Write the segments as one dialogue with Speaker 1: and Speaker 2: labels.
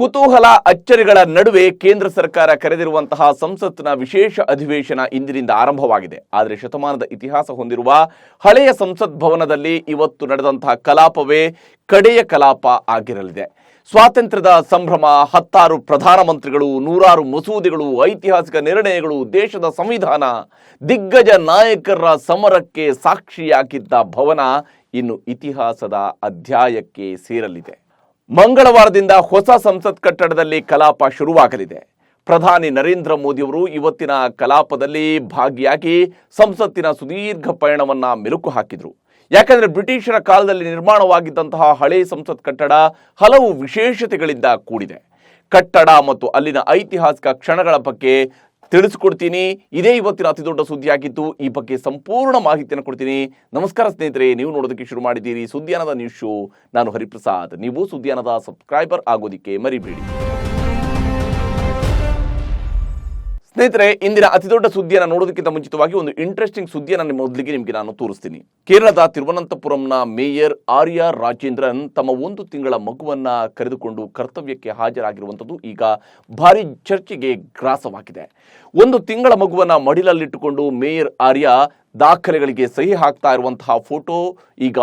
Speaker 1: ಕುತೂಹಲ ಅಚ್ಚರಿಗಳ ನಡುವೆ ಕೇಂದ್ರ ಸರ್ಕಾರ ಕರೆದಿರುವಂತಹ ಸಂಸತ್ತಿನ ವಿಶೇಷ ಅಧಿವೇಶನ ಇಂದಿನಿಂದ ಆರಂಭವಾಗಿದೆ. ಆದರೆ ಶತಮಾನದ ಇತಿಹಾಸ ಹೊಂದಿರುವ ಹಳೆಯ ಸಂಸತ್ ಭವನದಲ್ಲಿ ಇವತ್ತು ನಡೆದಂತಹ ಕಲಾಪವೇ ಕಡೆಯ ಕಲಾಪ ಆಗಿರಲಿದೆ. ಸ್ವಾತಂತ್ರ್ಯದ ಸಂಭ್ರಮ, 10 ಪ್ರಧಾನಮಂತ್ರಿಗಳು, 100 ಮಸೂದೆಗಳು, ಐತಿಹಾಸಿಕ ನಿರ್ಣಯಗಳು, ದೇಶದ ಸಂವಿಧಾನ, ದಿಗ್ಗಜ ನಾಯಕರ ಸಮರಕ್ಕೆ ಸಾಕ್ಷಿಯಾಗಿದ್ದ ಭವನ ಇನ್ನು ಇತಿಹಾಸದ ಅಧ್ಯಾಯಕ್ಕೆ ಸೇರಲಿದೆ. ಮಂಗಳವಾರದಿಂದ ಹೊಸ ಸಂಸತ್ ಕಟ್ಟಡದಲ್ಲಿ ಕಲಾಪ ಶುರುವಾಗಲಿದೆ. ಪ್ರಧಾನಿ ನರೇಂದ್ರ ಮೋದಿಯವರು ಇವತ್ತಿನ ಕಲಾಪದಲ್ಲಿ ಭಾಗಿಯಾಗಿ ಸಂಸತ್ತಿನ ಸುದೀರ್ಘ ಪಯಣವನ್ನ ಮೆಲುಕು ಹಾಕಿದರು. ಯಾಕಂದ್ರೆ ಬ್ರಿಟಿಷರ ಕಾಲದಲ್ಲಿ ನಿರ್ಮಾಣವಾಗಿದ್ದಂತಹ ಹಳೆ ಸಂಸತ್ ಕಟ್ಟಡ ಹಲವು ವಿಶೇಷತೆಗಳಿಂದ ಕೂಡಿದೆ. ಕಟ್ಟಡ ಮತ್ತು ಅಲ್ಲಿನ ಐತಿಹಾಸಿಕ ಕ್ಷಣಗಳ ಬಗ್ಗೆ ತಿಳಿಸಿಕೊಡ್ತೀನಿ. ಇದೇ ಇವತ್ತಿನ ಅತಿ ದೊಡ್ಡ ಸುದ್ದಿಯಾಗಿದ್ದು ಈ ಬಗ್ಗೆ ಸಂಪೂರ್ಣ ಮಾಹಿತಿಯನ್ನು ಕೊಡ್ತೀನಿ. ನಮಸ್ಕಾರ ಸ್ನೇಹಿತರೆ, ನೀವು ನೋಡೋದಕ್ಕೆ ಶುರು ಮಾಡಿದ್ದೀರಿ ಸುದ್ದಿಯಾನದ ನ್ಯೂಸ್ ಶೋ. ನಾನು ಹರಿಪ್ರಸಾದ್. ನೀವು ಸುದ್ದಿಯಾನದ ಸಬ್ಸ್ಕ್ರೈಬರ್ ಆಗೋದಿಕ್ಕೆ ಮರಿಬೇಡಿ. ಸ್ನೇಹಿತರೆ, ಇಂದಿನ ಅತಿ ದೊಡ್ಡ ಸುದ್ದಿಯನ್ನು ನೋಡೋದಕ್ಕಿಂತ ಮುಂಚಿತವಾಗಿ ಒಂದು ಇಂಟ್ರೆಸ್ಟಿಂಗ್ ಸುದ್ದಿಯನ್ನು ಮೊದಲಿಗೆ ನಿಮಗೆ ನಾನು ತೋರಿಸ್ತೀನಿ. ಕೇರಳದ ತಿರುವನಂತಪುರಂನ ಮೇಯರ್ ಆರ್ಯ ರಾಜೇಂದ್ರನ್ ತಮ್ಮ 1 ತಿಂಗಳ ಮಗುವನ್ನ ಕರೆದುಕೊಂಡು ಕರ್ತವ್ಯಕ್ಕೆ ಹಾಜರಾಗಿರುವಂಥದ್ದು ಈಗ ಭಾರಿ ಚರ್ಚೆಗೆ ಗ್ರಾಸವಾಗಿದೆ. 1 ತಿಂಗಳ ಮಗುವನ್ನ ಮಡಿಲಲ್ಲಿಟ್ಟುಕೊಂಡು ಮೇಯರ್ ಆರ್ಯ ದಾಖಲೆಗಳಿಗೆ ಸಹಿ ಹಾಕ್ತಾ ಇರುವಂತಹ ಫೋಟೋ ಈಗ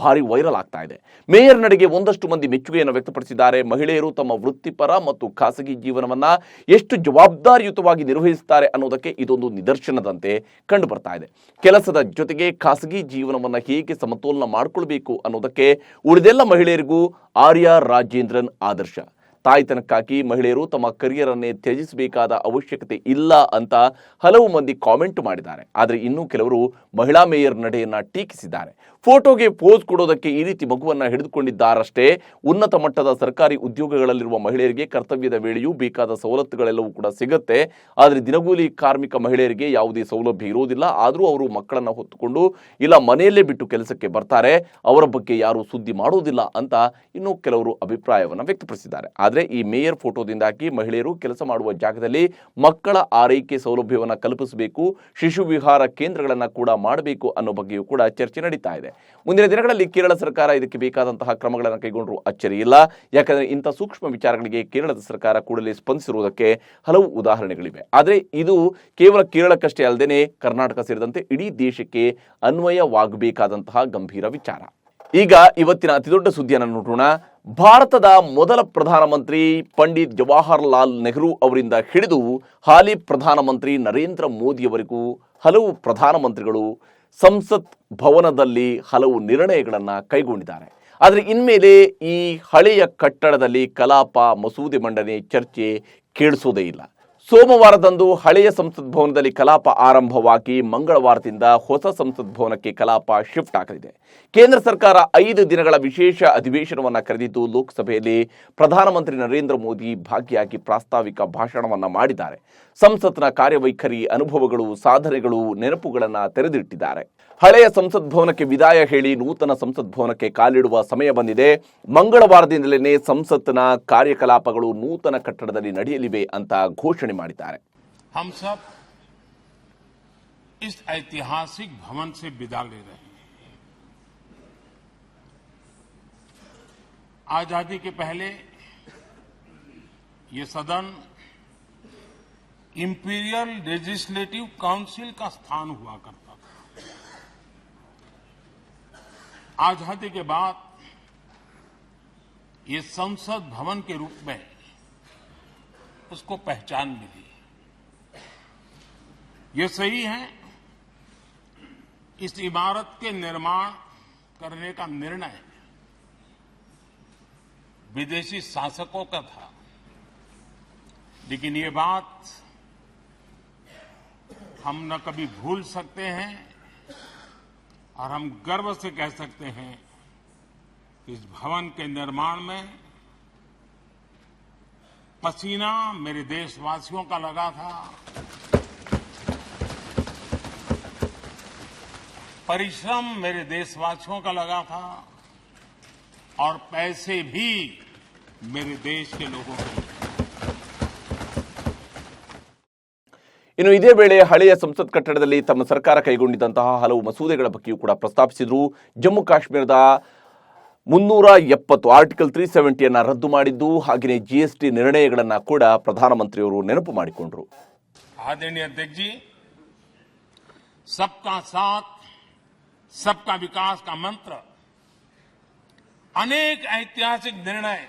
Speaker 1: ಭಾರಿ ವೈರಲ್ ಆಗ್ತಾ ಇದೆ. ಮೇಯರ್ ನಡೆಗೆ ಒಂದಷ್ಟು ಮಂದಿ ಮೆಚ್ಚುಗೆಯನ್ನು ವ್ಯಕ್ತಪಡಿಸಿದ್ದಾರೆ. ಮಹಿಳೆಯರು ತಮ್ಮ ವೃತ್ತಿಪರ ಮತ್ತು ಖಾಸಗಿ ಜೀವನವನ್ನ ಎಷ್ಟು ಜವಾಬ್ದಾರಿಯುತವಾಗಿ ನಿರ್ವಹಿಸುತ್ತಾರೆ ಅನ್ನೋದಕ್ಕೆ ಇದೊಂದು ನಿದರ್ಶನದಂತೆ ಕಂಡು ಬರ್ತಾ ಇದೆ. ಕೆಲಸದ ಜೊತೆಗೆ ಖಾಸಗಿ ಜೀವನವನ್ನ ಹೇಗೆ ಸಮತೋಲನ ಮಾಡಿಕೊಳ್ಬೇಕು ಅನ್ನೋದಕ್ಕೆ ಉಳಿದೆಲ್ಲ ಮಹಿಳೆಯರಿಗೂ ಆರ್ಯ ರಾಜೇಂದ್ರನ್ ಆದರ್ಶ. ತಾಯ್ತನಕ್ಕಾಗಿ ಮಹಿಳೆಯರು ತಮ್ಮ ಕರಿಯರ್ ಅನ್ನೇ ತ್ಯಜಿಸಬೇಕಾದ ಅವಶ್ಯಕತೆ ಇಲ್ಲ ಅಂತ ಹಲವು ಮಂದಿ ಕಾಮೆಂಟ್ ಮಾಡಿದ್ದಾರೆ. ಆದರೆ ಇನ್ನೂ ಕೆಲವರು ಮಹಿಳಾ ಮೇಯರ್ ನಡೆಯನ್ನ ಟೀಕಿಸಿದ್ದಾರೆ. ಫೋಟೋಗೆ ಪೋಸ್ ಕೊಡೋದಕ್ಕೆ ಈ ರೀತಿ ಮಗುವನ್ನ ಹಿಡಿದುಕೊಂಡಿದ್ದಾರಷ್ಟೇ. ಉನ್ನತ ಮಟ್ಟದ ಸರ್ಕಾರಿ ಉದ್ಯೋಗಗಳಲ್ಲಿರುವ ಮಹಿಳೆಯರಿಗೆ ಕರ್ತವ್ಯದ ವೇಳೆಯೂ ಬೇಕಾದ ಸವಲತ್ತುಗಳೆಲ್ಲವೂ ಕೂಡ ಸಿಗುತ್ತೆ. ಆದರೆ ದಿನಗೂಲಿ ಕಾರ್ಮಿಕ ಮಹಿಳೆಯರಿಗೆ ಯಾವುದೇ ಸೌಲಭ್ಯ ಇರೋದಿಲ್ಲ. ಆದರೂ ಅವರು ಮಕ್ಕಳನ್ನ ಹೊತ್ತುಕೊಂಡು ಇಲ್ಲ ಮನೆಯಲ್ಲೇ ಬಿಟ್ಟು ಕೆಲಸಕ್ಕೆ ಬರ್ತಾರೆ. ಅವರ ಬಗ್ಗೆ ಯಾರು ಸುದ್ದಿ ಮಾಡೋದಿಲ್ಲ ಅಂತ ಇನ್ನೂ ಕೆಲವರು ಅಭಿಪ್ರಾಯವನ್ನು ವ್ಯಕ್ತಪಡಿಸಿದ್ದಾರೆ. ಆದರೆ ಈ ಮೇಯರ್ ಫೋಟೋದಿಂದಾಗಿ ಮಹಿಳೆಯರು ಕೆಲಸ ಮಾಡುವ ಜಾಗದಲ್ಲಿ ಮಕ್ಕಳ ಆರೈಕೆ ಸೌಲಭ್ಯವನ್ನು ಕಲ್ಪಿಸಬೇಕು, ಶಿಶು ವಿಹಾರ ಕೇಂದ್ರಗಳನ್ನು ಕೂಡ ಮಾಡಬೇಕು ಅನ್ನೋ ಬಗ್ಗೆಯೂ ಕೂಡ ಚರ್ಚೆ ನಡೀತಾ ಇದೆ. ಮುಂದಿನ ದಿನಗಳಲ್ಲಿ ಕೇರಳ ಸರ್ಕಾರ ಇದಕ್ಕೆ ಬೇಕಾದಂತಹ ಕ್ರಮಗಳನ್ನು ಕೈಗೊಂಡರೂ ಅಚ್ಚರಿ ಇಲ್ಲ. ಯಾಕಂದರೆ ಇಂಥ ಸೂಕ್ಷ್ಮ ವಿಚಾರಗಳಿಗೆ ಕೇರಳದ ಸರ್ಕಾರ ಕೂಡಲೇ ಸ್ಪಂದಿಸಿರುವುದಕ್ಕೆ ಹಲವು ಉದಾಹರಣೆಗಳಿವೆ. ಆದರೆ ಇದು ಕೇವಲ ಕೇರಳಕ್ಕಷ್ಟೇ ಅಲ್ಲದೆ ಕರ್ನಾಟಕ ಸೇರಿದಂತೆ ಇಡೀ ದೇಶಕ್ಕೆ ಅನ್ವಯವಾಗಬೇಕಾದಂತಹ ಗಂಭೀರ ವಿಚಾರ. ಈಗ ಇವತ್ತಿನ ಅತಿದೊಡ್ಡ ಸುದ್ದಿಯನ್ನು ನೋಡೋಣ. ಭಾರತದ ಮೊದಲ ಪ್ರಧಾನಮಂತ್ರಿ ಪಂಡಿತ್ ಜವಾಹರ್ಲಾಲ್ ನೆಹರು ಅವರಿಂದ ಹಿಡಿದು ಹಾಲಿ ಪ್ರಧಾನಮಂತ್ರಿ ನರೇಂದ್ರ ಮೋದಿಯವರೆಗೂ ಹಲವು ಪ್ರಧಾನಮಂತ್ರಿಗಳು ಸಂಸತ್ ಭವನದಲ್ಲಿ ಹಲವು ನಿರ್ಣಯಗಳನ್ನು ಕೈಗೊಂಡಿದ್ದಾರೆ. ಆದರೆ ಇನ್ಮೇಲೆ ಈ ಹಳೆಯ ಕಟ್ಟಡದಲ್ಲಿ ಕಲಾಪ, ಮಸೂದೆ ಮಂಡನೆ, ಚರ್ಚೆ ಕೇಳಿಸೋದೇ ಇಲ್ಲ. ಸೋಮವಾರದಂದು ಹಳೆಯ ಸಂಸತ್ ಭವನದಲ್ಲಿ ಕಲಾಪ ಆರಂಭವಾಗಿ ಮಂಗಳವಾರದಿಂದ ಹೊಸ ಸಂಸತ್ ಭವನಕ್ಕೆ ಕಲಾಪ ಶಿಫ್ಟ್ ಆಗಲಿದೆ. ಕೇಂದ್ರ ಸರ್ಕಾರ 5 ದಿನಗಳ ವಿಶೇಷ ಅಧಿವೇಶನವನ್ನು ಕರೆದಿದ್ದು ಲೋಕಸಭೆಯಲ್ಲಿ ಪ್ರಧಾನಮಂತ್ರಿ ನರೇಂದ್ರ ಮೋದಿ ಭಾಗಿಯಾಗಿ ಪ್ರಾಸ್ತಾವಿಕ ಭಾಷಣವನ್ನು ಮಾಡಿದ್ದಾರೆ. ಸಂಸತ್ನ ಕಾರ್ಯವೈಖರಿ, ಅನುಭವಗಳು, ಸಾಧನೆಗಳು, ನೆನಪುಗಳನ್ನು ತೆರೆದಿಟ್ಟಿದ್ದಾರೆ. ಹಳೆಯ ಸಂಸತ್ ಭವನಕ್ಕೆ ವಿದಾಯ ಹೇಳಿ ನೂತನ ಸಂಸತ್ ಭವನಕ್ಕೆ ಕಾಲಿಡುವ ಸಮಯ ಬಂದಿದೆ. ಮಂಗಳವಾರದಿಂದಲೇ ಸಂಸತ್ನ ಕಾರ್ಯಕಲಾಪಗಳು ನೂತನ ಕಟ್ಟಡದಲ್ಲಿ ನಡೆಯಲಿವೆ ಅಂತ ಘೋಷಣೆ ಮಾಡಿದ್ದಾರೆ.
Speaker 2: हम सब इस ऐतिहासिक भवन से विदा ले रहे हैं. आजादी के पहले ये सदन इंपीरियल लेजिस्लेटिव काउंसिल का स्थान हुआ करता था. आजादी के बाद ये संसद भवन के रूप में उसको पहचान मिली. ये सही है, इस इमारत के निर्माण करने का निर्णय विदेशी शासकों का था. लेकिन ये बात हम न कभी भूल सकते हैं और हम गर्व से कह सकते हैं कि इस भवन के निर्माण में पसीना मेरे देशवासियों का लगा था, परिश्रम मेरे देशवासियों का लगा था और पैसे भी मेरे देश के लोगों के.
Speaker 1: ಇನ್ನು ಇದೇ ವೇಳೆ ಹಳೆಯ ಸಂಸತ್ ಕಟ್ಟಡದಲ್ಲಿ ತಮ್ಮ ಸರ್ಕಾರ ಕೈಗೊಂಡಿದ್ದಂತಹ ಹಲವು ಮಸೂದೆಗಳ ಬಗ್ಗೆಯೂ ಕೂಡ ಪ್ರಸ್ತಾಪಿಸಿದರು. ಜಮ್ಮು ಕಾಶ್ಮೀರದ 370 ಆರ್ಟಿಕಲ್ 370 ರದ್ದು ಮಾಡಿದ್ದು ಹಾಗೆಯೇ GST ನಿರ್ಣಯಗಳನ್ನು ಕೂಡ ಪ್ರಧಾನಮಂತ್ರಿಯವರು ನೆನಪು ಮಾಡಿಕೊಂಡರು.
Speaker 2: आदरणीय अध्यक्ष जी, सबका साथ सबका विकास का मंत्र अनेक ऐतिहासिक निर्णय,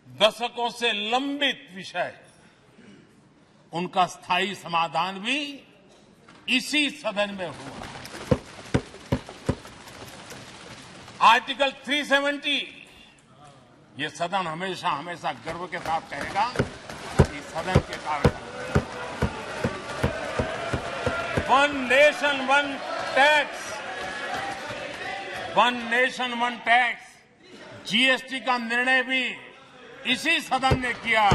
Speaker 2: दशकों से लंबित विषय, उनका स्थायी समाधान भी इसी सदन में हुआ. आर्टिकल 370 ये सदन हमेशा हमेशा गर्व के साथ कहेगा कि सदन के कारण one nation one tax, one nation one tax, GST का निर्णय भी इसी सदन ने किया.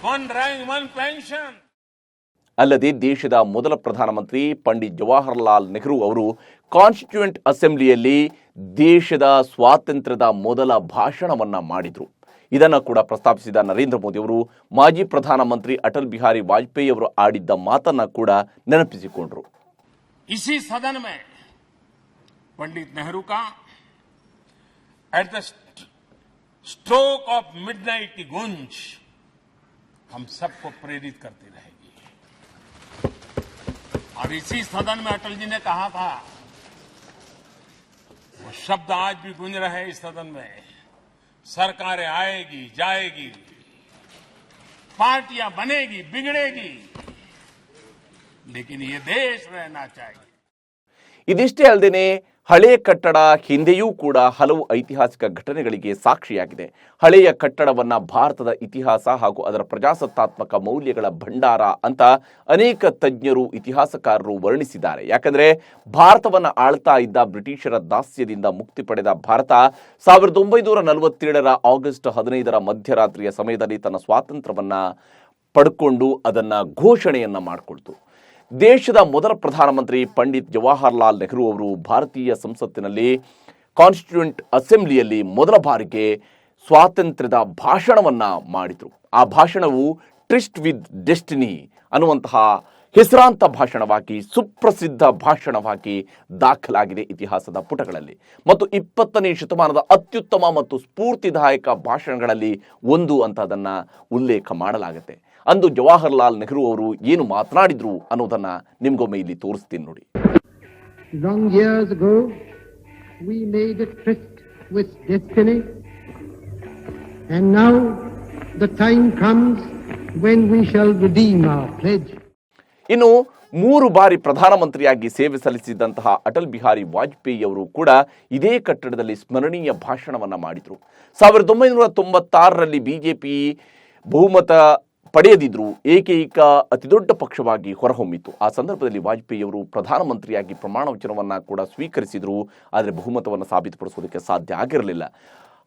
Speaker 2: One rank one pension.
Speaker 1: ಅಲ್ಲದೆ ದೇಶದ ಮೊದಲ ಪ್ರಧಾನಮಂತ್ರಿ ಪಂಡಿತ್ ಜವಾಹರಲಾಲ್ ನೆಹರು ಅವರು ಕಾನ್ಸ್ಟಿಟ್ಯೂಯೆಂಟ್ ಅಸೆಂಬ್ಲಿಯಲ್ಲಿ ದೇಶದ ಸ್ವಾತಂತ್ರ್ಯದ ಮೊದಲ ಭಾಷಣವನ್ನ ಮಾಡಿದರು. ಇದನ್ನು ಕೂಡ ಪ್ರಸ್ತಾಪಿಸಿದ ನರೇಂದ್ರ ಮೋದಿ ಅವರು ಮಾಜಿ ಪ್ರಧಾನಮಂತ್ರಿ ಅಟಲ್ ಬಿಹಾರಿ ವಾಜಪೇಯಿ ಅವರು ಆಡಿದ್ದ ಮಾತನ್ನ ಕೂಡ ನೆನಪಿಸಿಕೊಂಡರು.
Speaker 2: इसी सदन में पंडित नेहरू का at the stroke of midnight की गूंज हम सबको प्रेरित करती रहेगी. और इसी सदन में अटल जी ने कहा था, वो शब्द आज भी गूंज रहे हैं इस सदन में, सरकारें आएगी जाएगी, पार्टियां बनेगी बिगड़ेगी, लेकिन ये देश रहना चाहिए.
Speaker 1: ಇದಿಷ್ಟೇ ಅಲ್ಲದೆ ಹಳೆಯ ಕಟ್ಟಡ ಹಿಂದೆಯೂ ಕೂಡ ಹಲವು ಐತಿಹಾಸಿಕ ಘಟನೆಗಳಿಗೆ ಸಾಕ್ಷಿಯಾಗಿದೆ. ಹಳೆಯ ಕಟ್ಟಡವನ್ನ ಭಾರತದ ಇತಿಹಾಸ ಹಾಗೂ ಅದರ ಪ್ರಜಾಸತ್ತಾತ್ಮಕ ಮೌಲ್ಯಗಳ ಭಂಡಾರ ಅಂತ ಅನೇಕ ತಜ್ಞರು ಇತಿಹಾಸಕಾರರು ವರ್ಣಿಸಿದ್ದಾರೆ. ಯಾಕಂದ್ರೆ ಭಾರತವನ್ನ ಆಳ್ತಾ ಇದ್ದ ಬ್ರಿಟಿಷರ ದಾಸ್ಯದಿಂದ ಮುಕ್ತಿ ಪಡೆದ ಭಾರತ 1947 ಆಗಸ್ಟ್ 15 ಮಧ್ಯರಾತ್ರಿಯ ಸಮಯದಲ್ಲಿ ತನ್ನ ಸ್ವಾತಂತ್ರ್ಯವನ್ನ ಪಡ್ಕೊಂಡು ಅದನ್ನ ಘೋಷಣೆಯನ್ನ ಮಾಡಿಕೊಳ್ತು. ದೇಶದ ಮೊದಲ ಪ್ರಧಾನಮಂತ್ರಿ ಪಂಡಿತ್ ಜವಾಹರಲಾಲ್ ನೆಹರು ಅವರು ಭಾರತೀಯ ಸಂಸತ್ತಿನಲ್ಲಿ ಕಾನ್ಸ್ಟಿಟ್ಯೂಯೆಂಟ್ ಅಸೆಂಬ್ಲಿಯಲ್ಲಿ ಮೊದಲ ಬಾರಿಗೆ ಸ್ವಾತಂತ್ರ್ಯದ ಭಾಷಣವನ್ನ ಮಾಡಿದರು. ಆ ಭಾಷಣವು ಟ್ರಿಸ್ಟ್ ವಿತ್ ಡೆಸ್ಟಿನಿ ಅನ್ನುವಂತಹ ಹೆಸರಾಂತ ಭಾಷಣವಾಗಿ ಸುಪ್ರಸಿದ್ಧ ಭಾಷಣವಾಗಿ ದಾಖಲಾಗಿದೆ ಇತಿಹಾಸದ ಪುಟಗಳಲ್ಲಿ. ಮತ್ತು 20ನೇ ಶತಮಾನದ ಅತ್ಯುತ್ತಮ ಮತ್ತು ಸ್ಫೂರ್ತಿದಾಯಕ ಭಾಷಣಗಳಲ್ಲಿ ಒಂದು ಅಂತ ಅದನ್ನ ಉಲ್ಲೇಖ ಮಾಡಲಾಗುತ್ತೆ. ಅಂದು ಜವಾಹರಲಾಲ್ ನೆಹರು ಅವರು ಏನು ಮಾತನಾಡಿದ್ರು ಅನ್ನೋದನ್ನ ನಿಮ್ಗೊಮ್ಮೆ ಇಲ್ಲಿ ತೋರಿಸ್ತೀನಿ ನೋಡಿ.
Speaker 3: Long years ago, we made a tryst with destiny, and now the time comes when we shall redeem our pledge.
Speaker 1: ಇನ್ನು 3 ಬಾರಿ ಪ್ರಧಾನಮಂತ್ರಿಯಾಗಿ ಸೇವೆ ಸಲ್ಲಿಸಿದಂತಹ ಅಟಲ್ ಬಿಹಾರಿ ವಾಜಪೇಯಿ ಅವರು ಕೂಡ ಇದೇ ಕಟ್ಟಡದಲ್ಲಿ ಸ್ಮರಣೀಯ ಭಾಷಣವನ್ನ ಮಾಡಿದರು. 1996ರಲ್ಲಿ ಬಿಜೆಪಿ ಬಹುಮತ ಪಡೆಯದಿದ್ರು ಏಕೈಕ ಅತಿದೊಡ್ಡ ಪಕ್ಷವಾಗಿ ಹೊರಹೊಮ್ಮಿತು. ಆ ಸಂದರ್ಭದಲ್ಲಿ ವಾಜಪೇಯಿ ಅವರು ಪ್ರಧಾನಮಂತ್ರಿಯಾಗಿ ಪ್ರಮಾಣ ವಚನವನ್ನ ಕೂಡ ಸ್ವೀಕರಿಸಿದ್ರು. ಆದರೆ ಬಹುಮತವನ್ನು ಸಾಬೀತುಪಡಿಸುವುದಕ್ಕೆ ಸಾಧ್ಯ ಆಗಿರಲಿಲ್ಲ.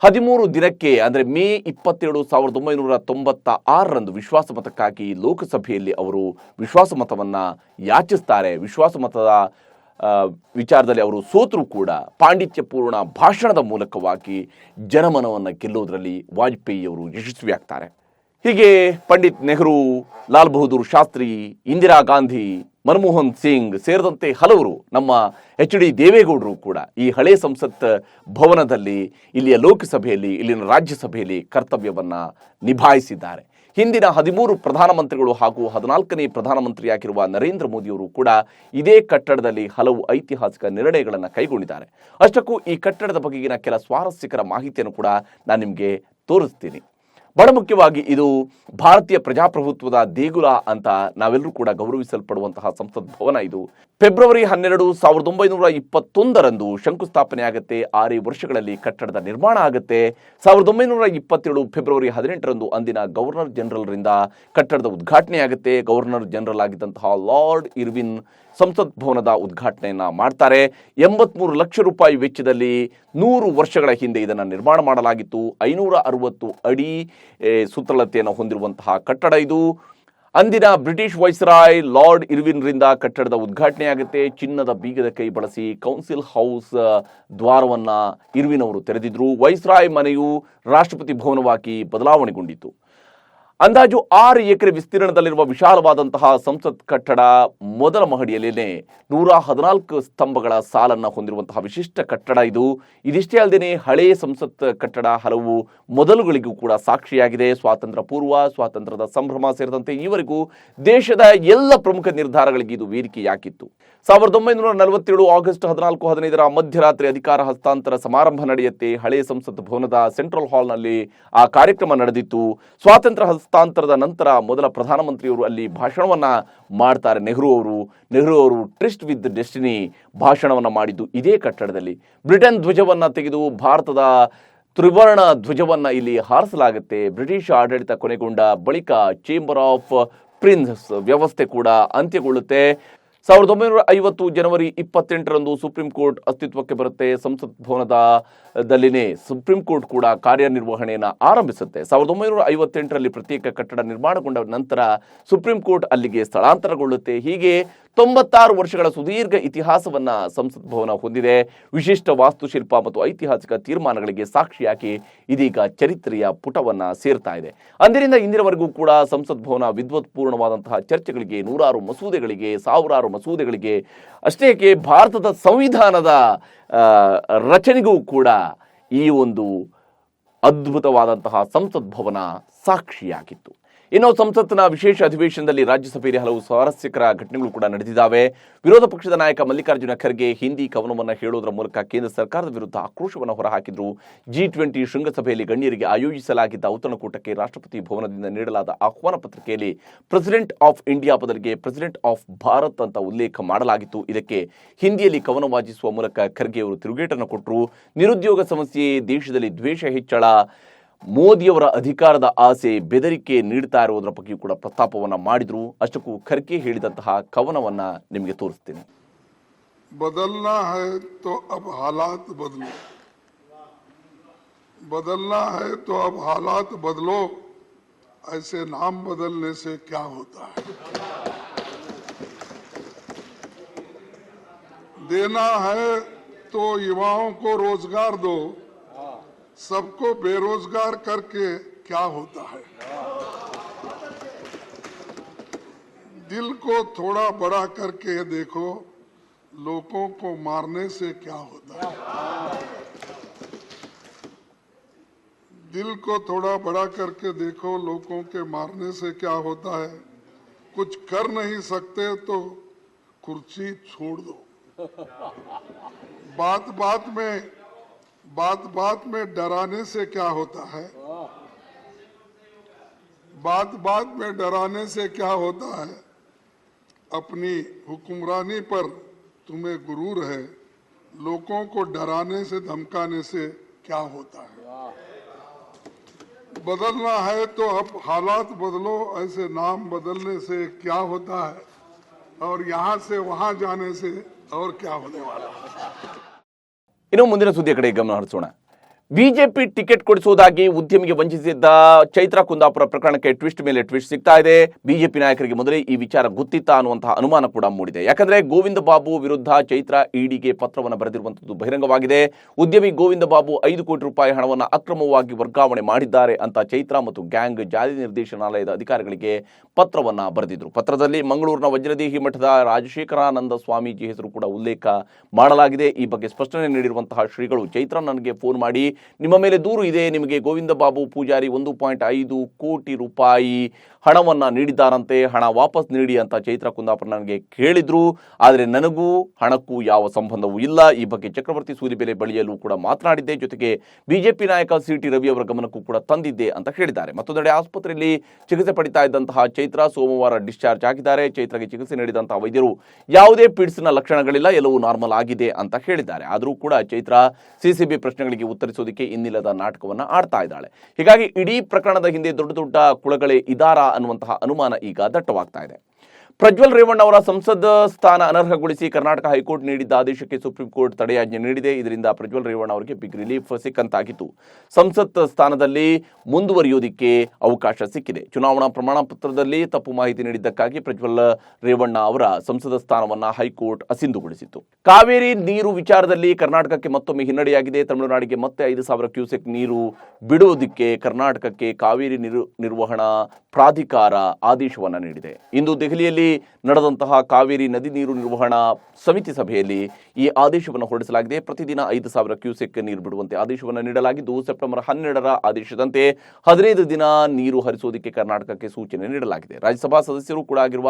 Speaker 1: 13 ದಿನಕ್ಕೆ ಅಂದರೆ ಮೇ 27, 1996ರಂದು ವಿಶ್ವಾಸಮತಕ್ಕಾಗಿ ಲೋಕಸಭೆಯಲ್ಲಿ ಅವರು ವಿಶ್ವಾಸಮತವನ್ನ ಯಾಚಿಸ್ತಾರೆ. ವಿಶ್ವಾಸಮತದ ವಿಚಾರದಲ್ಲಿ ಅವರು ಸೋತರೂ ಕೂಡ ಪಾಂಡಿತ್ಯಪೂರ್ಣ ಭಾಷಣದ ಮೂಲಕವಾಗಿ ಜನಮನವನ್ನು ಗೆಲ್ಲೋದ್ರಲ್ಲಿ ವಾಜಪೇಯಿ ಅವರು ಯಶಸ್ವಿಯಾಗ್ತಾರೆ. ಹೀಗೆ ಪಂಡಿತ್ ನೆಹರು, ಲಾಲ್ ಬಹದ್ದೂರ್ ಶಾಸ್ತ್ರಿ, ಇಂದಿರಾ ಗಾಂಧಿ, ಮನಮೋಹನ್ ಸಿಂಗ್ ಸೇರಿದಂತೆ ಹಲವರು, ನಮ್ಮ HD ದೇವೇಗೌಡರು ಕೂಡ ಈ ಹಳೆ ಸಂಸತ್ ಭವನದಲ್ಲಿ, ಇಲ್ಲಿಯ ಲೋಕಸಭೆಯಲ್ಲಿ, ಇಲ್ಲಿನ ರಾಜ್ಯಸಭೆಯಲ್ಲಿ ಕರ್ತವ್ಯವನ್ನ ನಿಭಾಯಿಸಿದ್ದಾರೆ. ಹಿಂದಿನ 13 ಪ್ರಧಾನಮಂತ್ರಿಗಳು ಹಾಗೂ 14ನೇ ಪ್ರಧಾನಮಂತ್ರಿಯಾಗಿರುವ ನರೇಂದ್ರ ಮೋದಿಯವರು ಕೂಡ ಇದೇ ಕಟ್ಟಡದಲ್ಲಿ ಹಲವು ಐತಿಹಾಸಿಕ ನಿರ್ಣಯಗಳನ್ನು ಕೈಗೊಂಡಿದ್ದಾರೆ. ಅಷ್ಟಕ್ಕೂ ಈ ಕಟ್ಟಡದ ಬಗೆಗಿನ ಕೆಲ ಸ್ವಾರಸ್ಯಕರ ಮಾಹಿತಿಯನ್ನು ಕೂಡ ನಾನು ನಿಮಗೆ ತೋರಿಸ್ತೀನಿ. ಬಹಳ ಮುಖ್ಯವಾಗಿ ಇದು ಭಾರತೀಯ ಪ್ರಜಾಪ್ರಭುತ್ವದ ದೇಗುಲ ಅಂತ ನಾವೆಲ್ಲರೂ ಕೂಡ ಗೌರವಿಸಲ್ಪಡುವಂತಹ ಸಂಸತ್ ಭವನ. ಇದು ಫೆಬ್ರವರಿ 12, 1921ರಂದು ಶಂಕುಸ್ಥಾಪನೆ ಆಗುತ್ತೆ. 6 ವರ್ಷಗಳಲ್ಲಿ ಕಟ್ಟಡದ ನಿರ್ಮಾಣ ಆಗುತ್ತೆ. 1922 ಫೆಬ್ರವರಿ 18ರಂದು ಅಂದಿನ ಗವರ್ನರ್ ಜನರಲ್ರಿಂದ ಕಟ್ಟಡದ ಉದ್ಘಾಟನೆ ಆಗುತ್ತೆ. ಗವರ್ನರ್ ಜನರಲ್ ಆಗಿದ್ದಂತಹ ಲಾರ್ಡ್ ಇರ್ವಿನ್ ಸಂಸತ್ ಭವನದ ಉದ್ಘಾಟನೆಯನ್ನ ಮಾಡ್ತಾರೆ. 83 ಲಕ್ಷ ರೂಪಾಯಿ ವೆಚ್ಚದಲ್ಲಿ 100 ವರ್ಷಗಳ ಹಿಂದೆ ಇದನ್ನು ನಿರ್ಮಾಣ ಮಾಡಲಾಗಿತ್ತು. 560 ಅಡಿ ಸುತ್ತಳತೆಯನ್ನು ಹೊಂದಿರುವಂತಹ ಕಟ್ಟಡ ಇದು. ಅಂದಿನ ಬ್ರಿಟಿಷ್ ವೈಸ್ರಾಯ್ ಲಾರ್ಡ್ ಇರ್ವಿನ್ರಿಂದ ಕಟ್ಟಡದ ಉದ್ಘಾಟನೆ ಆಗುತ್ತೆ. ಚಿನ್ನದ ಬೀಗದ ಕೈ ಬಳಸಿ ಕೌನ್ಸಿಲ್ ಹೌಸ್ ದ್ವಾರವನ್ನ ಇರ್ವಿನ್ ಅವರು ತೆರೆದಿದ್ರು. ವೈಸ್ರಾಯ್ ಮನೆಯು ರಾಷ್ಟ್ರಪತಿ ಭವನವಾಗಿ ಬದಲಾವಣೆಗೊಂಡಿತು. ಅಂದಾಜು 6 ಎಕರೆ ವಿಸ್ತೀರ್ಣದಲ್ಲಿರುವ ವಿಶಾಲವಾದಂತಹ ಸಂಸತ್ ಕಟ್ಟಡ ಮೊದಲ ಮಹಡಿಯಲ್ಲೇನೆ 114 ಸ್ತಂಭಗಳ ಸಾಲನ್ನು ಹೊಂದಿರುವಂತಹ ವಿಶಿಷ್ಟ ಕಟ್ಟಡ ಇದು. ಇದಿಷ್ಟೇ ಅಲ್ಲದೆ ಹಳೆಯ ಸಂಸತ್ ಕಟ್ಟಡ ಹಲವು ಮೊದಲುಗಳಿಗೂ ಕೂಡ ಸಾಕ್ಷಿಯಾಗಿದೆ. ಸ್ವಾತಂತ್ರ್ಯ ಪೂರ್ವ, ಸ್ವಾತಂತ್ರ್ಯದ ಸಂಭ್ರಮ ಸೇರಿದಂತೆ ಈವರೆಗೂ ದೇಶದ ಎಲ್ಲ ಪ್ರಮುಖ ನಿರ್ಧಾರಗಳಿಗೆ ಇದು ವೇದಿಕೆಯಾಗಿತ್ತು. 1947 ಆಗಸ್ಟ್ 14-15 ಮಧ್ಯರಾತ್ರಿ ಅಧಿಕಾರ ಹಸ್ತಾಂತರ ಸಮಾರಂಭ ನಡೆಯುತ್ತೆ. ಹಳೆಯ ಸಂಸತ್ ಭವನದ ಸೆಂಟ್ರಲ್ ಹಾಲ್ನಲ್ಲಿ ಆ ಕಾರ್ಯಕ್ರಮ ನಡೆದಿತ್ತು. ಸ್ವಾತಂತ್ರ್ಯ ಹಸ್ತಾಂತರದ ನಂತರ ಮೊದಲ ಪ್ರಧಾನಮಂತ್ರಿಯವರು ಅಲ್ಲಿ ಭಾಷಣವನ್ನ ಮಾಡ್ತಾರೆ. ನೆಹರು ಅವರು ಟ್ರಿಸ್ಟ್ ವಿತ್ ಡೆಸ್ಟಿನಿ ಭಾಷಣವನ್ನ ಮಾಡಿದ್ದು ಇದೇ ಕಟ್ಟಡದಲ್ಲಿ. ಬ್ರಿಟನ್ ಧ್ವಜವನ್ನ ತೆಗೆದು ಭಾರತದ ತ್ರಿವರ್ಣ ಧ್ವಜವನ್ನ ಇಲ್ಲಿ ಹಾರಿಸಲಾಗುತ್ತೆ. ಬ್ರಿಟಿಷ್ ಆಡಳಿತ ಕೊನೆಗೊಂಡ ಬಳಿಕ ಚೇಂಬರ್ ಆಫ್ ಪ್ರಿನ್ಸ್ ವ್ಯವಸ್ಥೆ ಕೂಡ ಅಂತ್ಯಗೊಳ್ಳುತ್ತೆ. 1950 ಜನವರಿ 28ರಂದು ಸುಪ್ರೀಂ ಕೋರ್ಟ್ ಅಸ್ತಿತ್ವಕ್ಕೆ ಬರುತ್ತೆ. ಸಂಸತ್ ಭವನದಲ್ಲಿನೇ ಸುಪ್ರೀಂ ಕೋರ್ಟ್ ಕೂಡ ಕಾರ್ಯನಿರ್ವಹಣೆಯನ್ನು ಆರಂಭಿಸುತ್ತೆ. 1958ರಲ್ಲಿ ಪ್ರತ್ಯೇಕ ಕಟ್ಟಡ ನಿರ್ಮಾಣಗೊಂಡ ನಂತರ ಸುಪ್ರೀಂ ಕೋರ್ಟ್ ಅಲ್ಲಿಗೆ ಸ್ಥಳಾಂತರಗೊಳ್ಳುತ್ತೆ. ಹೀಗೆ 96 ವರ್ಷಗಳ ಸುದೀರ್ಘ ಇತಿಹಾಸವನ್ನ ಸಂಸತ್ ಭವನ ಹೊಂದಿದೆ. ವಿಶಿಷ್ಟ ವಾಸ್ತುಶಿಲ್ಪ ಮತ್ತು ಐತಿಹಾಸಿಕ ತೀರ್ಮಾನಗಳಿಗೆ ಸಾಕ್ಷಿಯಾಗಿ ಇದೀಗ ಚರಿತ್ರೆಯ ಪುಟವನ್ನ ಸೇರ್ತಾ ಇದೆ. ಅಂದಿನಿಂದ ಇಂದಿನವರೆಗೂ ಕೂಡ ಸಂಸತ್ ಭವನ ವಿದ್ವತ್ಪೂರ್ಣವಾದಂತಹ ಚರ್ಚೆಗಳಿಗೆ, ನೂರಾರು ಮಸೂದೆಗಳಿಗೆ, ಸಾವಿರಾರು ಮಸೂದೆಗಳಿಗೆ, ಅಷ್ಟೇ ಏಕೆ ಭಾರತದ ಸಂವಿಧಾನದ ರಚನೆಗೂ ಕೂಡ ಈ ಒಂದು ಅದ್ಭುತವಾದಂತಹ ಸಂಸತ್ ಭವನ ಸಾಕ್ಷಿಯಾಗಿತ್ತು. ಇನ್ನು ಸಂಸತ್ತಿನ ವಿಶೇಷ ಅಧಿವೇಶನದಲ್ಲಿ ರಾಜ್ಯಸಭೆಯಲ್ಲಿ ಹಲವು ಸ್ವಾರಸ್ಯಕರ ಘಟನೆಗಳು ಕೂಡ ನಡೆದಿದ್ದಾವೆ. ವಿರೋಧ ಪಕ್ಷದ ನಾಯಕ ಮಲ್ಲಿಕಾರ್ಜುನ ಖರ್ಗೆ ಹಿಂದಿ ಕವನವನ್ನು ಹೇಳೋದರ ಮೂಲಕ ಕೇಂದ್ರ ಸರ್ಕಾರದ ವಿರುದ್ಧ ಆಕ್ರೋಶವನ್ನು ಹೊರಹಾಕಿದ್ರು. G20 ಶೃಂಗಸಭೆಯಲ್ಲಿ ಗಣ್ಯರಿಗೆ ಆಯೋಜಿಸಲಾಗಿದ್ದ ಔತಣಕೂಟಕ್ಕೆ ರಾಷ್ಟ್ರಪತಿ ಭವನದಿಂದ ನೀಡಲಾದ ಆಹ್ವಾನ ಪತ್ರಿಕೆಯಲ್ಲಿ ಪ್ರೆಸಿಡೆಂಟ್ ಆಫ್ ಇಂಡಿಯಾ ಬದಲಿಗೆ ಪ್ರೆಸಿಡೆಂಟ್ ಆಫ್ ಭಾರತ್ ಅಂತ ಉಲ್ಲೇಖ ಮಾಡಲಾಗಿತ್ತು. ಇದಕ್ಕೆ ಹಿಂದಿಯಲ್ಲಿ ಕವನ ವಾಚಿಸುವ ಮೂಲಕ ಖರ್ಗೆ ಅವರು ತಿರುಗೇಟನ್ನು ಕೊಟ್ಟರು. ನಿರುದ್ಯೋಗ ಸಮಸ್ಯೆ, ದೇಶದಲ್ಲಿ ದ್ವೇಷ ಹೆಚ್ಚಳ, ಮೋದಿಯವರ ಅಧಿಕಾರದ ಆಸೆ, ಬೆದರಿಕೆ ನೀಡ್ತಾ ಇರುವುದರ ಬಗ್ಗೆ ಕೂಡ ಪ್ರಸ್ತಾಪವನ್ನ ಮಾಡಿದ್ರು. ಅಷ್ಟಕ್ಕೂ ಖರ್ಗೆ ಹೇಳಿದಂತಹ ಕವನವನ್ನ ನಿಮಗೆ ತೋರಿಸ್ತೀನಿ.
Speaker 4: बदलना है तो अब हालात बदलो, बदलना है तो अब हालात बदलो, ऐसे नाम बदलने से क्या होता है। देना है तो युवाओं को रोजगार दो, सबको बेरोजगार करके क्या होता है। दिल को थोड़ा बड़ा करके देखो, लोगों को मारने से क्या होता है। दिल को थोड़ा बड़ा करके देखो, लोगों के मारने से क्या होता है। कुछ कर नहीं सकते तो कुर्सी छोड़ दो। बात में डराने से क्या होता है। बात में डराने से क्या होता है। अपनी हुक्मरानी पर तुम्हें गुरूर है, लोगों को डराने से धमकाने से क्या होता है। बदलना है तो अब हालात बदलो, ऐसे नाम बदलने से क्या होता है, और यहाँ से वहाँ जाने से और क्या होने वाला है।
Speaker 1: ಇನ್ನು ಮುಂದಿನ ಸುದ್ದಿಯ ಕಡೆ ಗಮನ ಹರಿಸೋಣ. ಬಿಜೆಪಿ ಟಿಕೆಟ್ ಕೊಡಿಸುವುದಾಗಿ ಉದ್ಯಮಿಗೆ ವಂಚಿಸಿದ್ದ ಚೈತ್ರಾ ಕುಂದಾಪುರ ಪ್ರಕರಣಕ್ಕೆ ಟ್ವಿಸ್ಟ್ ಮೇಲೆ ಟ್ವಿಸ್ಟ್ ಸಿಗ್ತಾ ಇದೆ. ಬಿಜೆಪಿ ನಾಯಕರಿಗೆ ಮೊದಲೇ ಈ ವಿಚಾರ ಗೊತ್ತಿತ್ತಾ ಅನ್ನುವಂತಹ ಅನುಮಾನ ಕೂಡ ಮೂಡಿದೆ. ಯಾಕಂದ್ರೆ ಗೋವಿಂದ ಬಾಬು ವಿರುದ್ಧ ಚೈತ್ರಾ ಇಡಿಗೆ ಪತ್ರವನ್ನು ಬರೆದಿರುವಂತದ್ದು ಬಹಿರಂಗವಾಗಿದೆ. ಉದ್ಯಮಿ ಗೋವಿಂದ ಬಾಬು 5 ಕೋಟಿ ರೂಪಾಯಿ ಹಣವನ್ನು ಅಕ್ರಮವಾಗಿ ವರ್ಗಾವಣೆ ಮಾಡಿದ್ದಾರೆ ಅಂತ ಚೈತ್ರಾ ಮತ್ತು ಗ್ಯಾಂಗ್ ಜಾರಿ ನಿರ್ದೇಶನಾಲಯದ ಅಧಿಕಾರಿಗಳಿಗೆ ಪತ್ರವನ್ನ ಬರೆದಿದ್ರು. ಪತ್ರದಲ್ಲಿ ಮಂಗಳೂರಿನ ವಜ್ರದೇಹಿ ಮಠದ ರಾಜಶೇಖರಾನಂದ ಸ್ವಾಮೀಜಿ ಹೆಸರು ಕೂಡ ಉಲ್ಲೇಖ ಮಾಡಲಾಗಿದೆ. ಈ ಬಗ್ಗೆ ಸ್ಪಷ್ಟನೆ ನೀಡಿರುವಂತಹ ಶ್ರೀಗಳು, ಚೈತ್ರಾ ನನಗೆ ಫೋನ್ ಮಾಡಿ ನಿಮ್ಮ ಮೇಲೆ ದೂರು ಇದೆ, ನಿಮಗೆ ಗೋವಿಂದ ಬಾಬು ಪೂಜಾರಿ 1.5 ಕೋಟಿ ರೂಪಾಯಿ ಹಣವನ್ನ ನೀಡಿದ್ದಾರಂತೆ, ಹಣ ವಾಪಸ್ ನೀಡಿ ಅಂತ ಚೈತ್ರಾ ಕುಂದಾಪುರ ನನಗೆ ಕೇಳಿದ್ರು. ಆದರೆ ನನಗೂ ಹಣಕ್ಕೂ ಯಾವ ಸಂಬಂಧವೂ ಇಲ್ಲ. ಈ ಬಗ್ಗೆ ಚಕ್ರವರ್ತಿ ಸೂಲಿಬೆಲೆ ಬಳಿಯಲ್ಲೂ ಕೂಡ ಮಾತನಾಡಿದ್ದೆ. ಜೊತೆಗೆ ಬಿಜೆಪಿ ನಾಯಕ CT ರವಿ ಅವರ ಗಮನಕ್ಕೂ ಕೂಡ ತಂದಿದ್ದೆ ಅಂತ ಹೇಳಿದ್ದಾರೆ. ಮತ್ತೊಂದೆಡೆ ಆಸ್ಪತ್ರೆಯಲ್ಲಿ ಚಿಕಿತ್ಸೆ ಪಡಿತಾ ಇದ್ದಂತಹ ಚೈತ್ರಾ ಸೋಮವಾರ ಡಿಸ್ಚಾರ್ಜ್ ಆಗಿದ್ದಾರೆ. ಚೈತ್ರಾಗೆ ಚಿಕಿತ್ಸೆ ನೀಡಿದಂತಹ ವೈದ್ಯರು ಯಾವುದೇ ಪಿಡ್ಸ್ನ ಲಕ್ಷಣಗಳಿಲ್ಲ, ಎಲ್ಲವೂ ನಾರ್ಮಲ್ ಆಗಿದೆ ಅಂತ ಹೇಳಿದ್ದಾರೆ. ಆದರೂ ಕೂಡ ಚೈತ್ರಾ ಸಿಸಿಬಿ ಪ್ರಶ್ನೆಗಳಿಗೆ ಉತ್ತರಿಸೋದಕ್ಕೆ ಇನ್ನಿಲ್ಲದ ನಾಟಕವನ್ನ ಆಡ್ತಾ ಇದ್ದಾಳೆ. ಹೀಗಾಗಿ ಇಡೀ ಪ್ರಕರಣದ ಹಿಂದೆ ದೊಡ್ಡ ದೊಡ್ಡ ಕುಳಗಳೇ ಇದಾರಾ ಅನ್ನುವಂತಹ ಅನುಮಾನ ಈಗ ದಟ್ಟವಾಗ್ತಾ ಇದೆ. ಪ್ರಜ್ವಲ್ ರೇವಣ್ಣ ಅವರ ಸಂಸದ ಸ್ಥಾನ ಅನರ್ಹಗೊಳಿಸಿ ಕರ್ನಾಟಕ ಹೈಕೋರ್ಟ್ ನೀಡಿದ್ದ ಆದೇಶಕ್ಕೆ ಸುಪ್ರೀಂ ಕೋರ್ಟ್ ತಡೆಯಾಜ್ಞೆ ನೀಡಿದೆ. ಇದರಿಂದ ಪ್ರಜ್ವಲ್ ರೇವಣ್ಣ ಅವರಿಗೆ ಬಿಗ್ ರಿಲೀಫ್ ಸಿಕ್ಕಂತಾಗಿತ್ತು. ಸಂಸತ್ ಸ್ಥಾನದಲ್ಲಿ ಮುಂದುವರಿಯೋದಿಕ್ಕೆ ಅವಕಾಶ ಸಿಕ್ಕಿದೆ. ಚುನಾವಣಾ ಪ್ರಮಾಣ ಪತ್ರದಲ್ಲಿ ತಪ್ಪು ಮಾಹಿತಿ ನೀಡಿದ್ದಕ್ಕಾಗಿ ಪ್ರಜ್ವಲ್ ರೇವಣ್ಣ ಅವರ ಸಂಸದ ಸ್ಥಾನವನ್ನ ಹೈಕೋರ್ಟ್ ಅಸಿಂಧುಗೊಳಿಸಿತ್ತು. ಕಾವೇರಿ ನೀರು ವಿಚಾರದಲ್ಲಿ ಕರ್ನಾಟಕಕ್ಕೆ ಮತ್ತೊಮ್ಮೆ ಹಿನ್ನಡೆಯಾಗಿದೆ. ತಮಿಳುನಾಡಿಗೆ ಮತ್ತೆ 5,000 ಕ್ಯೂಸೆಕ್ ನೀರು ಬಿಡುವುದಕ್ಕೆ ಕರ್ನಾಟಕಕ್ಕೆ ಕಾವೇರಿ ನೀರು ನಿರ್ವಹಣಾ ಪ್ರಾಧಿಕಾರ ಆದೇಶವನ್ನು ನೀಡಿದೆ. ಇಂದು ದೆಹಲಿಯಲ್ಲಿ ನಡೆದಂತಹ ಕಾವೇರಿ ನದಿ ನೀರು ನಿರ್ವಹಣಾ ಸಮಿತಿ ಸಭೆಯಲ್ಲಿ ಈ ಆದೇಶವನ್ನು ಹೊರಡಿಸಲಾಗಿದೆ. ಪ್ರತಿದಿನ 5,000 ಕ್ಯೂಸೆಕ್ ನೀರು ಬಿಡುವಂತೆ ಆದೇಶವನ್ನು ನೀಡಲಾಗಿದ್ದು, ಸೆಪ್ಟೆಂಬರ್ 12ರ ಆದೇಶದಂತೆ 15 ದಿನ ನೀರು ಹರಿಸುವುದಕ್ಕೆ ಕರ್ನಾಟಕಕ್ಕೆ ಸೂಚನೆ ನೀಡಲಾಗಿದೆ. ರಾಜ್ಯಸಭಾ ಸದಸ್ಯರು ಕೂಡ ಆಗಿರುವ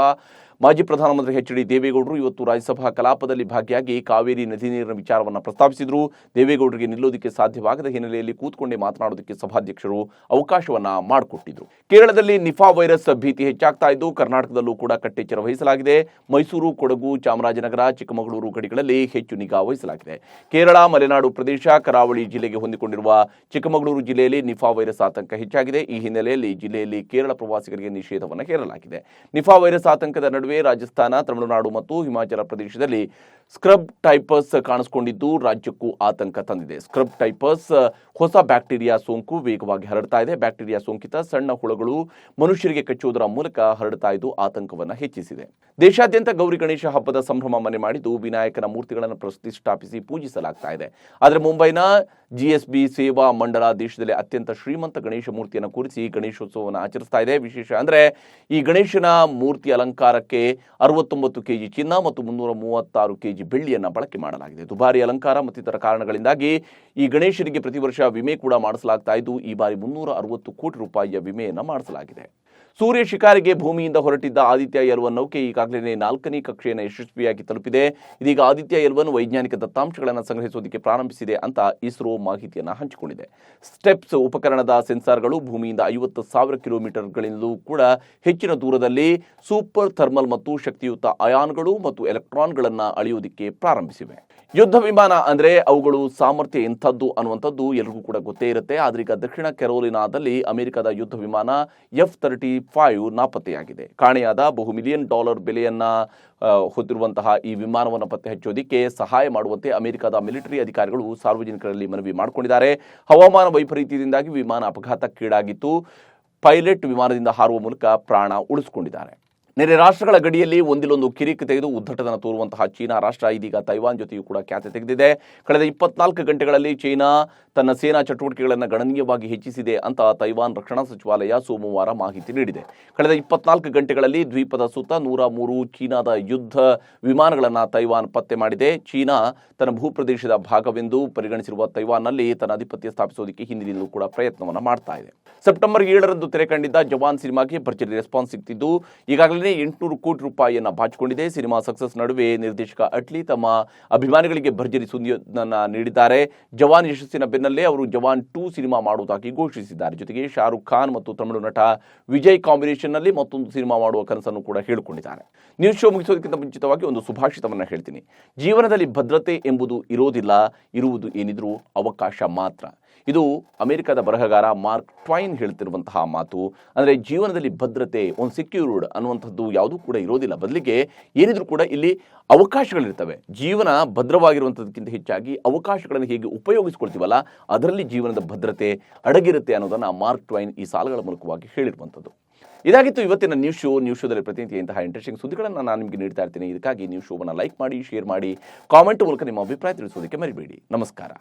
Speaker 1: ಮಾಜಿ ಪ್ರಧಾನಮಂತ್ರಿ ಎಚ್.ಡಿ. ದೇವೇಗೌಡರು ಇವತ್ತು ರಾಜ್ಯಸಭಾ ಕಲಾಪದಲ್ಲಿ ಭಾಗಿಯಾಗಿ ಕಾವೇರಿ ನದಿ ನೀರಿನ ವಿಚಾರವನ್ನು ಪ್ರಸ್ತಾಪಿಸಿದರು. ದೇವೇಗೌಡರಿಗೆ ನಿಲ್ಲೋದಕ್ಕೆ ಸಾಧ್ಯವಾಗದ ಹಿನ್ನೆಲೆಯಲ್ಲಿ ಕೂತ್ಕೊಂಡೇ ಮಾತನಾಡೋದಕ್ಕೆ ಸಭಾಧ್ಯಕ್ಷರು ಅವಕಾಶವನ್ನ ಮಾಡಿಕೊಟ್ಟಿದ್ರು. ಕೇರಳದಲ್ಲಿ ನಿಫಾ ವೈರಸ್ ಭೀತಿ ಹೆಚ್ಚಾಗ್ತಾ ಇದ್ದು, ಕರ್ನಾಟಕದಲ್ಲೂ ಕೂಡ ಕಟ್ಟೆಚ್ಚರ ವಹಿಸಲಾಗಿದೆ. ಮೈಸೂರು, ಕೊಡಗು, ಚಾಮರಾಜನಗರ, ಚಿಕ್ಕಮಗಳೂರು ಗಡಿಗಳಲ್ಲಿ ಹೆಚ್ಚು ನಿಗಾ ವಹಿಸಲಾಗಿದೆ. ಕೇರಳ, ಮಲೆನಾಡು ಪ್ರದೇಶ, ಕರಾವಳಿ ಜಿಲ್ಲೆಗೆ ಹೊಂದಿಕೊಂಡಿರುವ ಚಿಕ್ಕಮಗಳೂರು ಜಿಲ್ಲೆಯಲ್ಲಿ ನಿಫಾ ವೈರಸ್ ಆತಂಕ ಹೆಚ್ಚಾಗಿದೆ. ಈ ಹಿನ್ನೆಲೆಯಲ್ಲಿ ಜಿಲ್ಲೆಯಲ್ಲಿ ಕೇರಳ ಪ್ರವಾಸಿಗರಿಗೆ ನಿಷೇಧವನ್ನು ಹೇರಲಾಗಿದೆ. ನಿಫಾ ವೈರಸ್ ಆತಂಕದ ನಡುವೆ ರಾಜಸ್ಥಾನ, ತಮಿಳುನಾಡು ಮತ್ತು ಹಿಮಾಚಲ ಪ್ರದೇಶದಲ್ಲಿ ಸ್ಕ್ರಬ್ ಟೈಪಸ್ ಕಾಣಿಸಿಕೊಂಡಿದ್ದು ರಾಜ್ಯಕ್ಕೂ ಆತಂಕ ತಂದಿದೆ. ಸ್ಕ್ರಬ್ ಟೈಪಸ್ ಹೊಸ ಬ್ಯಾಕ್ಟೀರಿಯಾ ಸೋಂಕು ವೇಗವಾಗಿ ಹರಡ್ತಾ ಇದೆ. ಬ್ಯಾಕ್ಟೀರಿಯಾ ಸೋಂಕಿತ ಸಣ್ಣ ಹುಳುಗಳು ಮನುಷ್ಯರಿಗೆ ಕಚ್ಚುವುದರ ಮೂಲಕ ಹರಡ್ತಾ ಇದ್ದು ಆತಂಕವನ್ನು ಹೆಚ್ಚಿಸಿದೆ. ದೇಶಾದ್ಯಂತ ಗೌರಿ ಗಣೇಶ ಹಬ್ಬದ ಸಂಭ್ರಮ ಮನೆ ಮಾಡಿದ್ದು ವಿನಾಯಕನ ಮೂರ್ತಿಗಳನ್ನು ಪ್ರತಿಷ್ಠಾಪಿಸಿ ಪೂಜಿಸಲಾಗ್ತಾ ಇದೆ. ಆದರೆ ಮುಂಬೈನ ಜಿಎಸ್ಬಿ ಸೇವಾ ಮಂಡಳ ದೇಶದಲ್ಲಿ ಅತ್ಯಂತ ಶ್ರೀಮಂತ ಗಣೇಶ ಮೂರ್ತಿಯನ್ನು ಕೂರಿಸಿ ಗಣೇಶೋತ್ಸವವನ್ನು ಆಚರಿಸ್ತಾ ಇದೆ. ವಿಶೇಷ ಅಂದರೆ ಈ ಗಣೇಶನ ಮೂರ್ತಿ ಅಲಂಕಾರಕ್ಕೆ 69 ಕೆಜಿ ಚಿನ್ನ ಮತ್ತು 336 ಕೆಜಿ ಬೆಳ್ಳಿಯನ್ನು ಬಳಕೆ ಮಾಡಲಾಗಿದೆ. ದುಬಾರಿ ಅಲಂಕಾರ ಮತ್ತಿತರ ಕಾರಣಗಳಿಂದಾಗಿ ಈ ಗಣೇಶನಿಗೆ ಪ್ರತಿ ವರ್ಷ ವಿಮೆ ಕೂಡ ಮಾಡಿಸಲಾಗ್ತಾ ಇದ್ದು, ಈ ಬಾರಿ 360 ಕೋಟಿ ರೂಪಾಯಿಯ ವಿಮೆಯನ್ನು ಮಾಡಿಸಲಾಗಿದೆ. ಸೂರ್ಯ ಶಿಕಾರಿಗೆ ಭೂಮಿಯಿಂದ ಹೊರಟಿದ್ದ ಆದಿತ್ಯ L1 ನೌಕೆ ಈಗಾಗಲೇ 4ನೇ ಕಕ್ಷೆಯನ್ನು ಯಶಸ್ವಿಯಾಗಿ ತಲುಪಿದೆ. ಇದೀಗ ಆದಿತ್ಯ L1 ವೈಜ್ಞಾನಿಕ ದತ್ತಾಂಶಗಳನ್ನು ಸಂಗ್ರಹಿಸೋದಕ್ಕೆ ಪ್ರಾರಂಭಿಸಿದೆ ಅಂತ ಇಸ್ರೋ ಮಾಹಿತಿಯನ್ನು ಹಂಚಿಕೊಂಡಿದೆ. ಸ್ಟೆಪ್ಸ್ ಉಪಕರಣದ ಸೆನ್ಸಾರ್ಗಳು ಭೂಮಿಯಿಂದ 50,000 ಕಿಲೋಮೀಟರ್ಗಳಿಂದಲೂ ಕೂಡ ಹೆಚ್ಚಿನ ದೂರದಲ್ಲಿ ಸೂಪರ್ ಥರ್ಮಲ್ ಮತ್ತು ಶಕ್ತಿಯುತ ಅಯಾನ್ಗಳು ಮತ್ತು ಎಲೆಕ್ಟ್ರಾನ್ಗಳನ್ನು ಅಳೆಯುವುದಕ್ಕೆ ಪ್ರಾರಂಭಿಸಿವೆ. ಯುದ್ಧ ವಿಮಾನ ಅಂದರೆ ಅವುಗಳು ಸಾಮರ್ಥ್ಯ ಎಂಥದ್ದು ಅನ್ನುವಂಥದ್ದು ಎಲ್ರಿಗೂ ಕೂಡ ಗೊತ್ತೇ ಇರುತ್ತೆ. ಆದರೆ ಈಗ ದಕ್ಷಿಣ ಕೆರೋಲಿನಾದಲ್ಲಿ ಅಮೆರಿಕದ ಯುದ್ಧ ವಿಮಾನ F-35 ನಾಪತ್ತೆಯಾಗಿದೆ. ಕಾಣೆಯಾದ $1 ಮಿಲಿಯನ್ ಬೆಲೆಯನ್ನ ಹೊತ್ತಿರುವಂತಹ ಈ ವಿಮಾನವನ್ನು ಪತ್ತೆ ಹಚ್ಚೋದಿಕ್ಕೆ ಸಹಾಯ ಮಾಡುವಂತೆ ಅಮೆರಿಕದ ಮಿಲಿಟರಿ ಅಧಿಕಾರಿಗಳು ಸಾರ್ವಜನಿಕರಲ್ಲಿ ಮನವಿ ಮಾಡಿಕೊಂಡಿದ್ದಾರೆ. ಹವಾಮಾನ ವೈಪರೀತ್ಯದಿಂದಾಗಿ ವಿಮಾನ ಅಪಘಾತಕ್ಕೀಡಾಗಿತ್ತು. ಪೈಲಟ್ ವಿಮಾನದಿಂದ ಹಾರುವ ಮೂಲಕ ಪ್ರಾಣ ಉಳಿಸಿಕೊಂಡಿದ್ದಾರೆ. ನೆರೆ ರಾಷ್ಟ್ರಗಳ ಗಡಿಯಲ್ಲಿ ಒಂದಿಲ್ಲೊಂದು ಕಿರಿಕ್ ತೆಗೆದು ಉದ್ದಟತನ ತೋರುವಂತಹ ಚೀನಾ ರಾಷ್ಟ್ರ ಇದೀಗ ತೈವಾನ್ ಜೊತೆಯೂ ಕೂಡ ಖ್ಯಾತೆ ತೆಗೆದಿದೆ. ಕಳೆದ 24 ಗಂಟೆಗಳಲ್ಲಿ ಚೀನಾ ತನ್ನ ಸೇನಾ ಚಟುವಟಿಕೆಗಳನ್ನು ಗಣನೀಯವಾಗಿ ಹೆಚ್ಚಿಸಿದೆ ಅಂತ ತೈವಾನ್ ರಕ್ಷಣಾ ಸಚಿವಾಲಯ ಸೋಮವಾರ ಮಾಹಿತಿ ನೀಡಿದೆ. ಕಳೆದ 24 ಗಂಟೆಗಳಲ್ಲಿ ದ್ವೀಪದ ಸುತ್ತ 103 ಚೀನಾದ ಯುದ್ಧ ವಿಮಾನಗಳನ್ನು ತೈವಾನ್ ಪತ್ತೆ ಮಾಡಿದೆ. ಚೀನಾ ತನ್ನ ಭೂಪ್ರದೇಶದ ಭಾಗವೆಂದು ಪರಿಗಣಿಸಿರುವ ತೈವಾನ್ನಲ್ಲಿ ತನ್ನ ಆಧಿಪತ್ಯ ಸ್ಥಾಪಿಸೋದಕ್ಕೆ ಹಿಂದಿನಿಂದಲೂ ಕೂಡ ಪ್ರಯತ್ನವನ್ನು ಮಾಡ್ತಾ ಇದೆ. ಸೆಪ್ಟೆಂಬರ್ 7ರಂದು ತೆರೆ ಕಂಡಿದ್ದ ಜವಾನ್ ಸಿನಿಮಾಗೆ ಭರ್ಜರಿ ರೆಸ್ಪಾನ್ಸ್ ಸಿಗ್ತಿದ್ದು ಈಗಾಗಲೇ 800 ಕೋಟಿ ರೂಪಾಯಿಯನ್ನು ಬಾಚಿಕೊಂಡಿದೆ. ಸಿನಿಮಾ ಸಕ್ಸಸ್ ನಡುವೆ ನಿರ್ದೇಶಕ ಅಟ್ಲಿ ತಮ್ಮ ಅಭಿಮಾನಿಗಳಿಗೆ ಭರ್ಜರಿ ಸುದ್ದಿಯನ್ನು ನೀಡಿದ್ದಾರೆ. ಜವಾನ್ ಯಶಸ್ಸಿನ ಬೆನ್ನಲ್ಲೇ ಅವರು ಜವಾನ್ 2 ಸಿನಿಮಾ ಮಾಡುವುದಾಗಿ ಘೋಷಿಸಿದ್ದಾರೆ. ಜೊತೆಗೆ ಶಾರುಖ್ ಖಾನ್ ಮತ್ತು ತಮಿಳು ನಟ ವಿಜಯ್ ಕಾಂಬಿನೇಷನ್ನಲ್ಲಿ ಮತ್ತೊಂದು ಸಿನಿಮಾ ಮಾಡುವ ಕನಸನ್ನು ಕೂಡ ಹೇಳಿಕೊಂಡಿದ್ದಾರೆ. ನ್ಯೂಸ್ ಶೋ ಮುಗಿಸೋದಕ್ಕಿಂತ ಮುಂಚಿತವಾಗಿ ಒಂದು ಸುಭಾಷಿತವನ್ನು ಹೇಳ್ತೀನಿ. ಜೀವನದಲ್ಲಿ ಭದ್ರತೆ ಎಂಬುದು ಇರೋದಿಲ್ಲ, ಇರುವುದು ಏನಿದ್ರೂ ಅವಕಾಶ ಮಾತ್ರ. ಇದು ಅಮೆರಿಕದ ಬರಹಗಾರ ಮಾರ್ಕ್ ಟ್ವೈನ್ ಹೇಳ್ತಿರುವಂತಹ ಮಾತು. ಅಂದರೆ ಜೀವನದಲ್ಲಿ ಭದ್ರತೆ, ಒಂದು ಸೆಕ್ಯೂರ್ಡ್ ಅನ್ನುವಂಥದ್ದು ಯಾವುದೂ ಕೂಡ ಇರೋದಿಲ್ಲ. ಬದಲಿಗೆ ಏನಿದ್ರೂ ಕೂಡ ಇಲ್ಲಿ ಅವಕಾಶಗಳಿರ್ತವೆ. ಜೀವನ ಭದ್ರವಾಗಿರುವಂಥದ್ದಕ್ಕಿಂತ ಹೆಚ್ಚಾಗಿ ಅವಕಾಶಗಳನ್ನು ಹೇಗೆ ಉಪಯೋಗಿಸ್ಕೊಳ್ತೀವಲ್ಲ, ಅದರಲ್ಲಿ ಜೀವನದ ಭದ್ರತೆ ಅಡಗಿರುತ್ತೆ ಅನ್ನೋದನ್ನು ಮಾರ್ಕ್ ಟ್ವೈನ್ ಈ ಸಾಲುಗಳ ಮೂಲಕವಾಗಿ ಹೇಳಿರುವಂಥದ್ದು. ಇದಾಗಿತ್ತು ಇವತ್ತಿನ ನ್ಯೂಸ್ ಶೋದಲ್ಲಿ ಪ್ರತಿನಿತ್ಯ ಇಂತಹ ಇಂಟ್ರೆಸ್ಟಿಂಗ್ ಸುದ್ದಿಗಳನ್ನು ನಾನು ನಿಮಗೆ ನೀಡ್ತಾ ಇರ್ತೀನಿ. ಇದಕ್ಕಾಗಿ ನ್ಯೂಸ್ ಶೋವನ್ನು ಲೈಕ್ ಮಾಡಿ, ಶೇರ್ ಮಾಡಿ, ಕಾಮೆಂಟ್ ಮೂಲಕ ನಿಮ್ಮ ಅಭಿಪ್ರಾಯ ತಿಳಿಸೋದಕ್ಕೆ ಮರಿಬೇಡಿ. ನಮಸ್ಕಾರ.